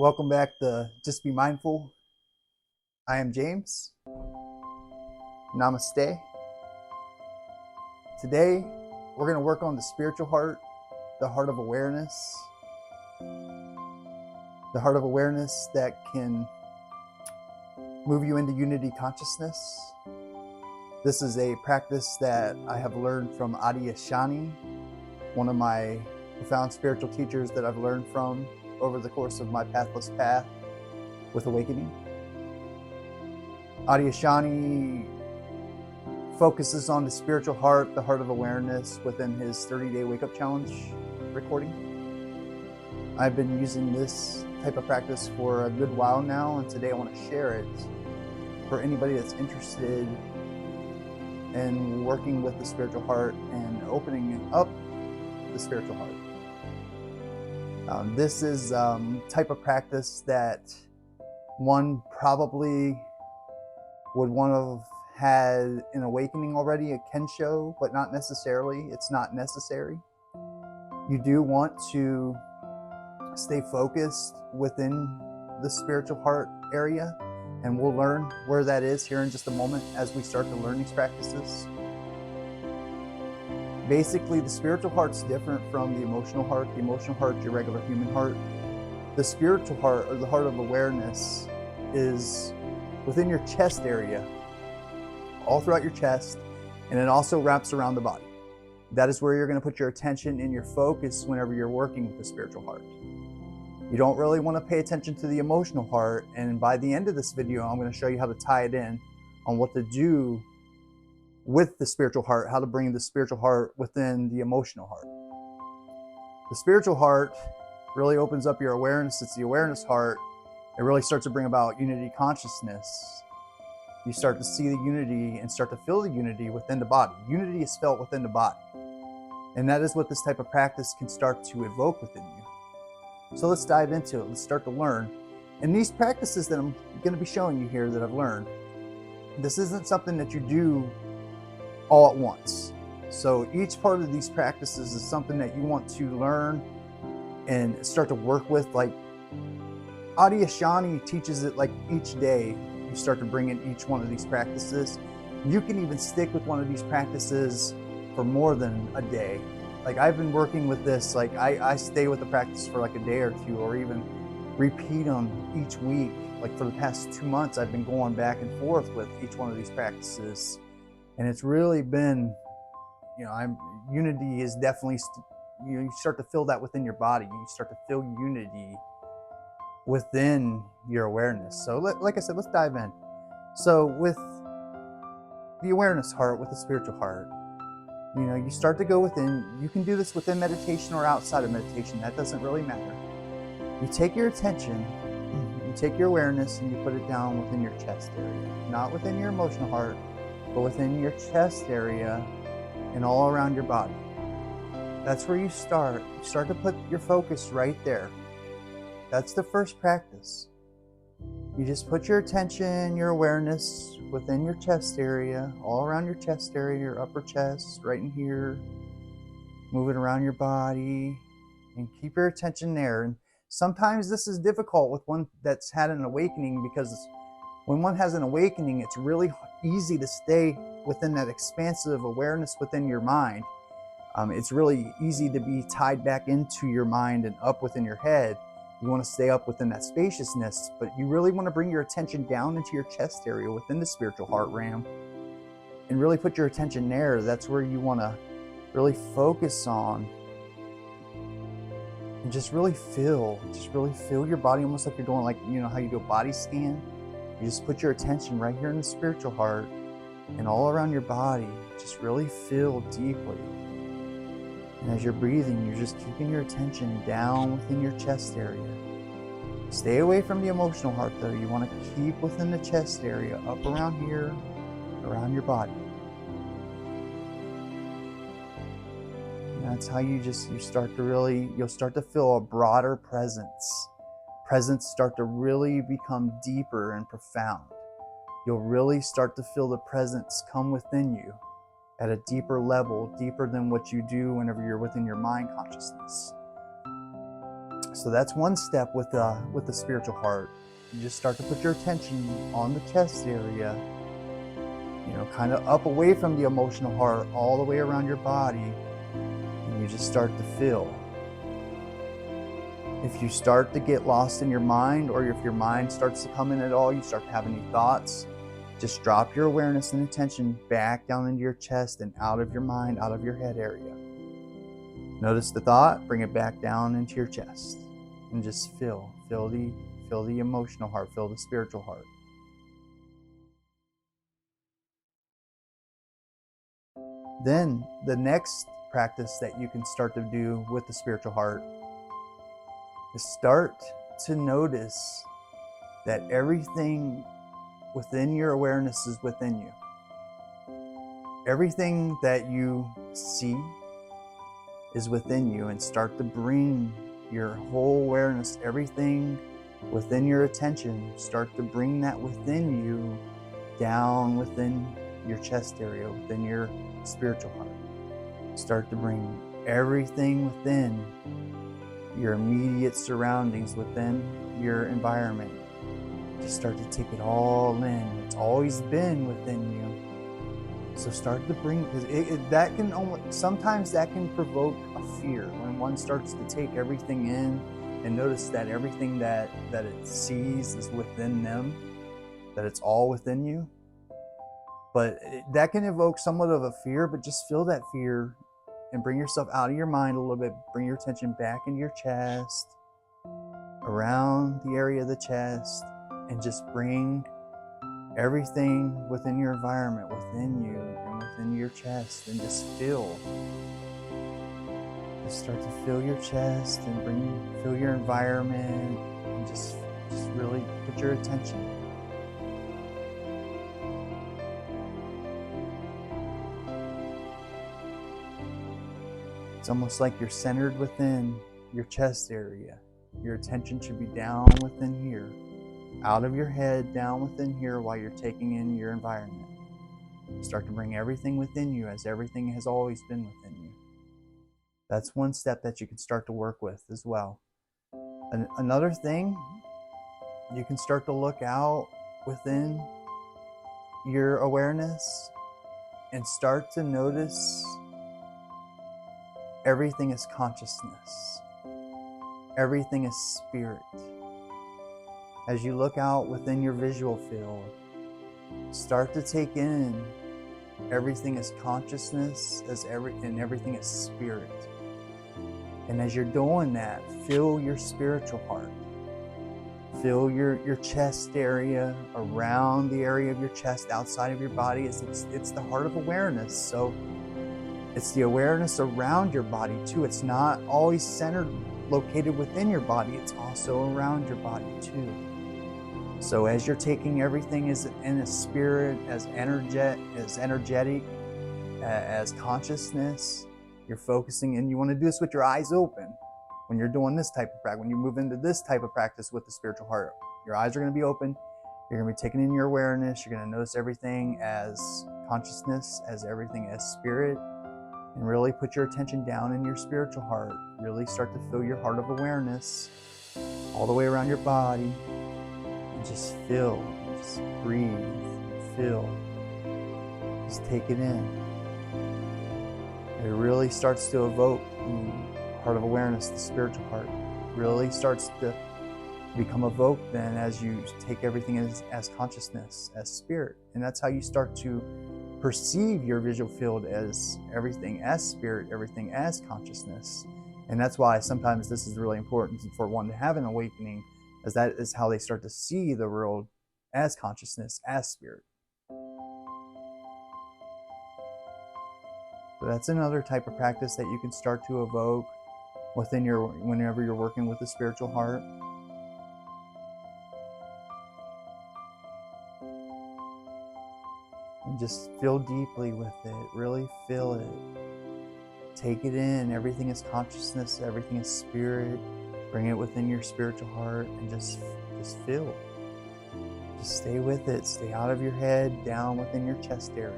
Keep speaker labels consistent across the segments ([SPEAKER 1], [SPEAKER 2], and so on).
[SPEAKER 1] Welcome back to Just Be Mindful. I am James. Namaste. Today, we're going to work on the spiritual heart, the heart of awareness. The heart of awareness that can move you into unity consciousness. This is a practice that I have learned from Adayshanti, one of my profound spiritual teachers that I've learned from over the course of my pathless path with awakening. Adayshanti focuses on the spiritual heart, the heart of awareness, within his 30-day wake-up challenge recording. I've been using this type of practice for a good while now, and today I want to share it for anybody that's interested in working with the spiritual heart and opening up the spiritual heart. This is type of practice that one probably would want to have had an awakening already, a kensho, but not necessarily. It's not necessary. You do want to stay focused within the spiritual heart area, and we'll learn where that is here in just a moment as we start to learn these practices. Basically, the spiritual heart's different from the emotional heart. The emotional heart's your regular human heart. The spiritual heart, or the heart of awareness, is within your chest area, all throughout your chest, and it also wraps around the body. That is where you're going to put your attention and your focus whenever you're working with the spiritual heart. You don't really want to pay attention to the emotional heart, and by the end of this video, I'm going to show you how to tie it in on what to do with the spiritual heart, how to bring the spiritual heart within the emotional heart. The spiritual heart really opens up your awareness. It's the awareness heart. It really starts to bring about unity consciousness. You start to see the unity and start to feel the unity within the body. Unity is felt within the body. And that is what this type of practice can start to evoke within you. So let's dive into it. Let's start to learn. And these practices that I'm going to be showing you here that I've learned, this isn't something that you do all at once. So each part of these practices is something that you want to learn and start to work with. Like Adayshanti teaches it like each day you start to bring in each one of these practices. You can even stick with one of these practices for more than a day. Like I've been working with this, like I stay with the practice for like a day or two, or even repeat them each week. Like for the past 2 months, I've been going back and forth with each one of these practices. And it's really been, unity is definitely, you start to feel that within your body. You start to feel unity within your awareness. So like I said, let's dive in. So with the awareness heart, with the spiritual heart, you start to go within. You can do this within meditation or outside of meditation. That doesn't really matter. You take your attention, you take your awareness, and you put it down within your chest area. Not within your emotional heart, but within your chest area and all around your body. That's where you start. You start to put your focus right there. That's the first practice. You just put your attention, your awareness within your chest area, all around your chest area, your upper chest, right in here. Move it around your body and keep your attention there. And sometimes this is difficult with one that's had an awakening, because when one has an awakening, it's really easy to stay within that expansive awareness within your mind. It's really easy to be tied back into your mind and up within your head. You want to stay up within that spaciousness, but you really want to bring your attention down into your chest area within the spiritual heart realm and really put your attention there. That's where you want to really focus on and just really feel your body, almost like you're doing, like, how you do a body scan. You just put your attention right here in the spiritual heart and all around your body. Just really feel deeply. And as you're breathing, you're just keeping your attention down within your chest area. Stay away from the emotional heart though. You want to keep within the chest area, up around here, around your body. And that's how you'll start to feel a broader presence. Presence start to really become deeper and profound. You'll really start to feel the presence come within you at a deeper level, deeper than what you do whenever you're within your mind consciousness. So that's one step with the spiritual heart. You just start to put your attention on the chest area, kind of up away from the emotional heart, all the way around your body, and you just start to feel. If you start to get lost in your mind, or if your mind starts to come in at all, you start to have any thoughts, just drop your awareness and attention back down into your chest and out of your mind, out of your head area. Notice the thought, bring it back down into your chest, and just feel the emotional heart, feel the spiritual heart. Then the next practice that you can start to do with the spiritual heart is start to notice that everything within your awareness is within you. Everything that you see is within you, and start to bring your whole awareness, everything within your attention, start to bring that within you down within your chest area, within your spiritual heart. Start to bring everything within your immediate surroundings, within your environment. Just start to take it all in. It's always been within you. So start to bring, because sometimes that can provoke a fear when one starts to take everything in and notice that everything that it sees is within them, that it's all within you. But that can evoke somewhat of a fear, but just feel that fear and bring yourself out of your mind a little bit. Bring your attention back into your chest, around the area of the chest, and just bring everything within your environment, within you and within your chest, and just feel. Just start to feel your chest and feel your environment, and just really put your attention. It's almost like you're centered within your chest area. Your attention should be down within here, out of your head, down within here, while you're taking in your environment. Start to bring everything within you as everything has always been within you. That's one step that you can start to work with as well. Another thing, you can start to look out within your awareness and start to notice everything is consciousness. Everything is spirit. As you look out within your visual field, start to take in everything is consciousness, and everything is spirit. And as you're doing that, feel your spiritual heart. Feel your chest area, around the area of your chest, outside of your body. It's the heart of awareness. So it's the awareness around your body too. It's not always centered, located within your body. It's also around your body too. So as you're taking everything as in a spirit, as energetic, as consciousness, you're focusing, and you want to do this with your eyes open. When you're doing this type of practice, when you move into this type of practice with the spiritual heart, your eyes are going to be open. You're going to be taking in your awareness. You're going to notice everything as consciousness, as everything as spirit, and really put your attention down in your spiritual heart. Really start to feel your heart of awareness all the way around your body. And just feel, just breathe, feel, just take it in. It really starts to evoke the heart of awareness, the spiritual heart. Really starts to become evoked then as you take everything as consciousness, as spirit. And that's how you start to perceive your visual field as everything as spirit, everything as consciousness. And that's why sometimes this is really important for one to have an awakening, as that is how they start to see the world as consciousness, as spirit. So that's another type of practice that you can start to evoke whenever you're working with the spiritual heart. And just feel deeply with it, really feel it. Take it in, everything is consciousness, everything is spirit. Bring it within your spiritual heart and just feel. Just stay with it, stay out of your head, down within your chest area.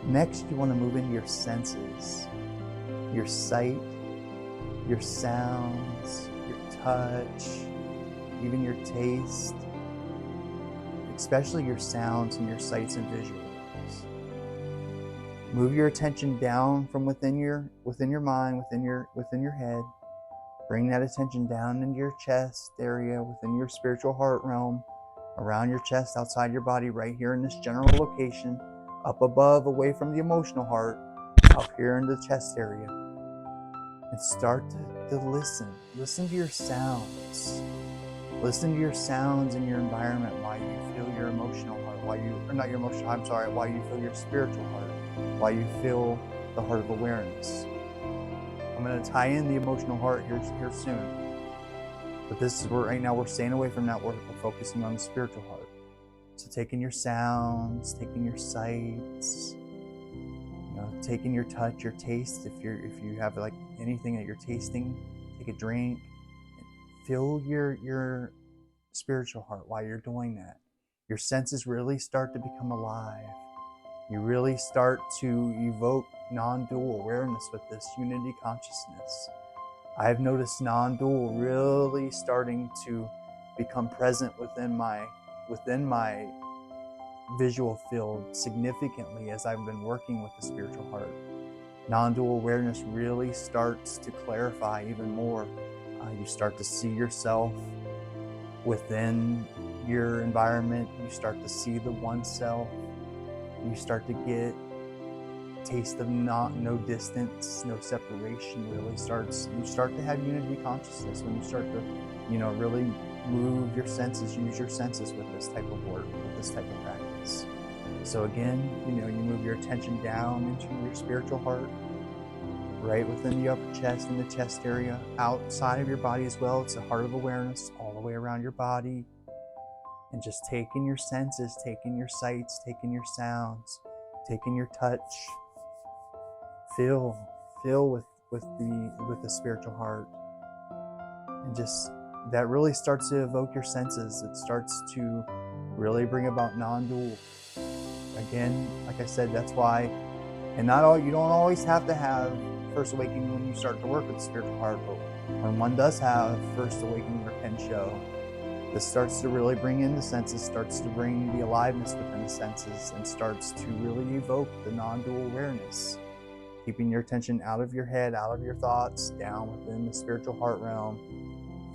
[SPEAKER 1] Next, you want to move into your senses, your sight, your sounds, your touch, even your taste, especially your sounds and your sights and visuals. Move your attention down from within your mind, within your head. Bring that attention down into your chest area, within your spiritual heart realm, around your chest, outside your body, right here in this general location, up above, away from the emotional heart, up here in the chest area. And start to listen. Listen to your sounds. Listen to your sounds in your environment while you feel your emotional heart, while you feel your spiritual heart, while you feel the heart of awareness. I'm going to tie in the emotional heart here soon. But this is where right now we're staying away from that. We're focusing on the spiritual heart. So taking your sounds, taking your sights, taking your touch, your taste. If you have like anything that you're tasting, take a drink. Fill your spiritual heart while you're doing that. Your senses really start to become alive. You really start to evoke non-dual awareness with this unity consciousness. I've noticed non-dual really starting to become present within my visual field significantly as I've been working with the spiritual heart. Non-dual awareness really starts to clarify even more. You start to see yourself within your environment. You start to see the one self. You start to get a taste of no distance, no separation. You start to have unity consciousness when you start to, really move your senses, use your senses with this type of work, with this type of practice. So again, you move your attention down into your spiritual heart, right within the upper chest and the chest area, outside of your body as well. It's a heart of awareness all the way around your body. And just taking your senses, taking your sights, taking your sounds, taking your touch. Feel with the spiritual heart. And just that really starts to evoke your senses. It starts to really bring about non-dual. Again, like I said, that's why, and you don't always have to have First Awakening when you start to work with the spiritual heart, but when one does have First Awakening or Kensho, this starts to really bring in the senses, starts to bring the aliveness within the senses, and starts to really evoke the non-dual awareness. Keeping your attention out of your head, out of your thoughts, down within the spiritual heart realm,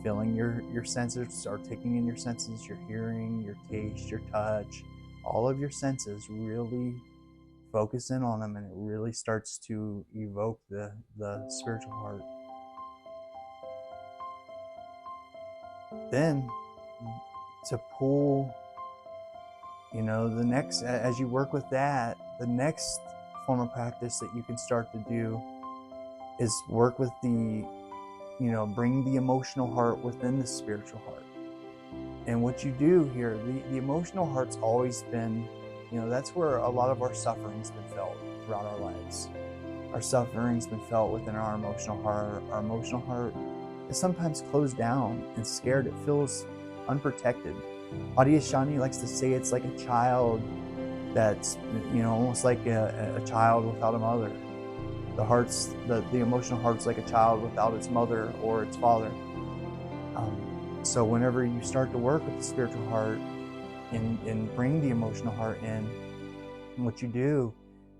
[SPEAKER 1] feeling your senses, start taking in your senses, your hearing, your taste, your touch, all of your senses, really focus in on them, and it really starts to evoke the spiritual heart. Then to pull, the next, as you work with that, the next form of practice that you can start to do is work with bring the emotional heart within the spiritual heart. And what you do here, the emotional heart's always been, that's where a lot of our suffering's been felt throughout our lives. Our suffering's been felt within our emotional heart. Our emotional heart is sometimes closed down and scared. It feels unprotected. Adayshanti likes to say it's like a child that's, almost like a child without a mother. The emotional heart's like a child without its mother or its father. So whenever you start to work with the spiritual heart and bring the emotional heart in, what you do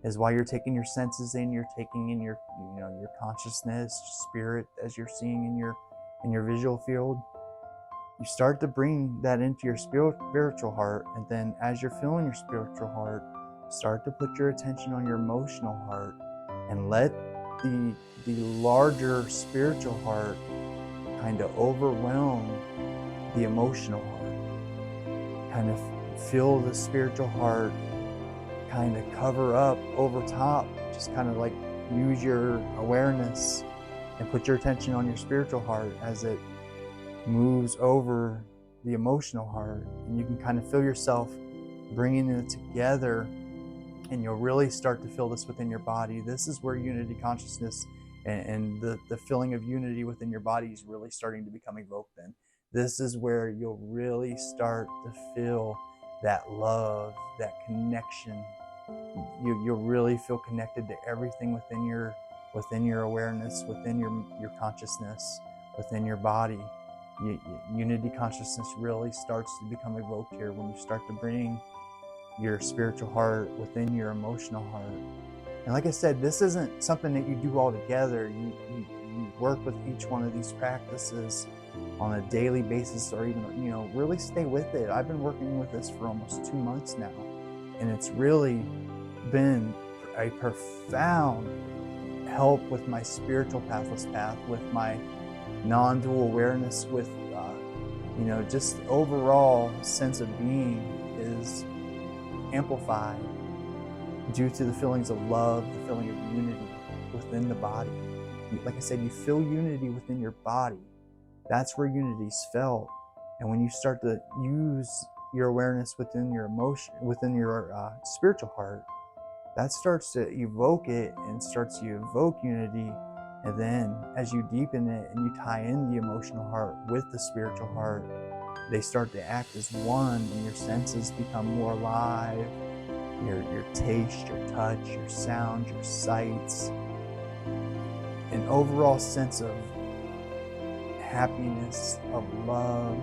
[SPEAKER 1] is while you're taking your senses in, you're taking in your consciousness, spirit, as you're seeing in your visual field, you start to bring that into your spiritual heart. And then as you're feeling your spiritual heart, start to put your attention on your emotional heart and let the larger spiritual heart kind of overwhelm the emotional heart. Kind of feel the spiritual heart kind of cover up over top. Just kind of like use your awareness and put your attention on your spiritual heart as it moves over the emotional heart. And you can kind of feel yourself bringing it together, and you'll really start to feel this within your body. This is where unity consciousness and the feeling of unity within your body is really starting to become evoked in. This is where you'll really start to feel that love, that connection you'll really feel connected to everything within your awareness, within your consciousness, within your body. Unity consciousness really starts to become evoked here when you start to bring your spiritual heart within your emotional heart. And like I said, this isn't something that you do all together. You work with each one of these practices on a daily basis, or even, really stay with it. I've been working with this for almost 2 months now, and it's really been a profound help with my spiritual pathless path, with my non-dual awareness, with just overall sense of being is amplified due to the feelings of love, the feeling of unity within the body. Like I said, you feel unity within your body. That's where unity's felt. And when you start to use your awareness within your emotion, within your spiritual heart, that starts to evoke it and starts to evoke unity. And then as you deepen it and you tie in the emotional heart with the spiritual heart, they start to act as one, and your senses become more alive. Your taste, your touch, your sound, your sights, an overall sense of happiness, of love,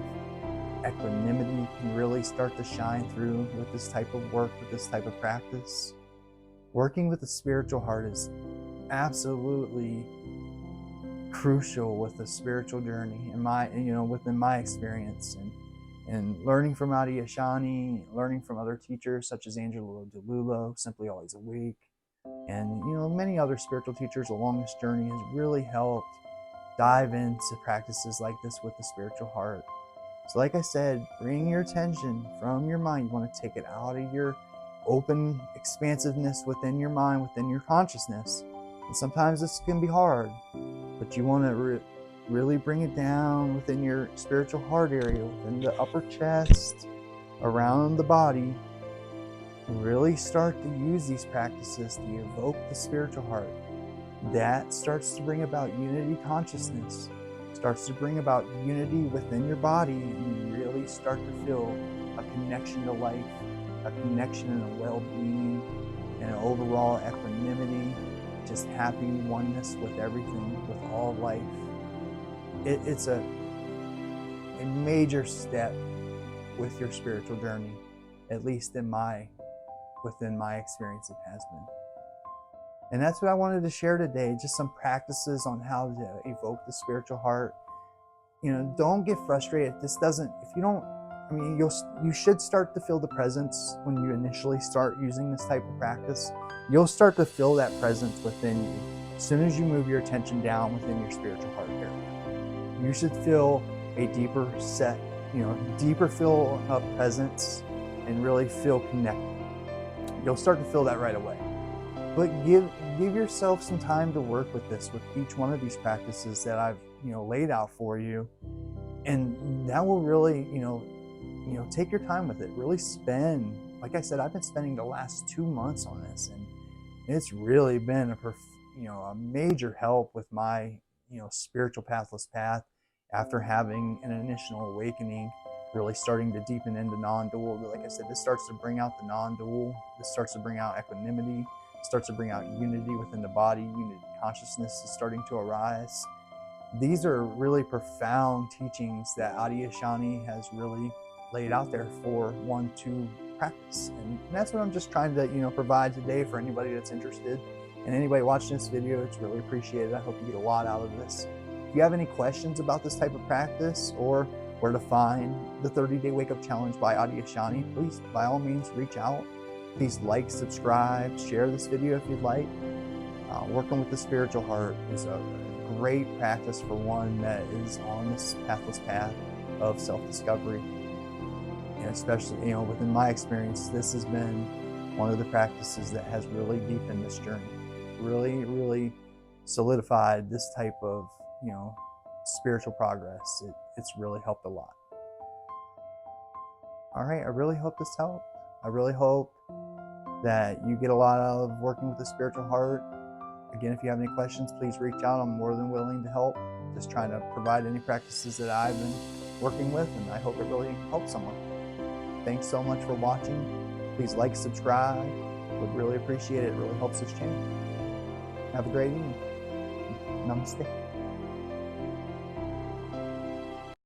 [SPEAKER 1] equanimity can really start to shine through with this type of work, with this type of practice. Working with the spiritual heart is absolutely crucial with the spiritual journey within my experience, and learning from Adayshanti, learning from other teachers such as Angelo DeLullo, Simply Always Awake, and many other spiritual teachers along this journey has really helped dive into practices like this with the spiritual heart. So like I said, bring your attention from your mind. You want to take it out of your open expansiveness within your mind, within your consciousness. And sometimes this can be hard, but you want to really bring it down within your spiritual heart area, within the upper chest, around the body, and really start to use these practices to evoke the spiritual heart. That starts to bring about unity consciousness, starts to bring about unity within your body, and you really start to feel a connection to life, a connection and a well-being, and an overall equanimity, just happy oneness with everything, with all of life. It's a major step with your spiritual journey, at least within my experience it has been. And that's what I wanted to share today, just some practices on how to evoke the spiritual heart. Don't get frustrated. You should start to feel the presence when you initially start using this type of practice. You'll start to feel that presence within you as soon as you move your attention down within your spiritual heart area. You should feel a deeper feel of presence and really feel connected. You'll start to feel that right away. But give yourself some time to work with this, with each one of these practices that I've laid out for you, and that will really take your time with it. Really spend, like I said, I've been spending the last 2 months on this, and it's really been a major help with my spiritual pathless path after having an initial awakening, really starting to deepen into non-dual. Like I said, this starts to bring out the non-dual. This starts to bring out equanimity. Starts to bring out unity within the body. Unity consciousness is starting to arise. These are really profound teachings that Adayshanti has really laid out there for one to practice, and that's what I'm just trying to provide today for anybody that's interested. And anybody watching this video, it's really appreciated. I hope you get a lot out of this. If you have any questions about this type of practice, or where to find the 30-day Wake Up Challenge by Adayshanti, please by all means reach out. Please like, subscribe, share this video if you'd like. Working with the spiritual heart is a great practice for one that is on this pathless path of self-discovery. And especially, within my experience, this has been one of the practices that has really deepened this journey. Really, really solidified this type of, spiritual progress. It's really helped a lot. All right, I really hope this helped. I really hope that you get a lot out of working with the spiritual heart. Again, if you have any questions, please reach out. I'm more than willing to help. Just trying to provide any practices that I've been working with, and I hope it really helps someone. Thanks so much for watching. Please like, subscribe, Would really appreciate it. It really helps this channel. Have a great evening. Namaste.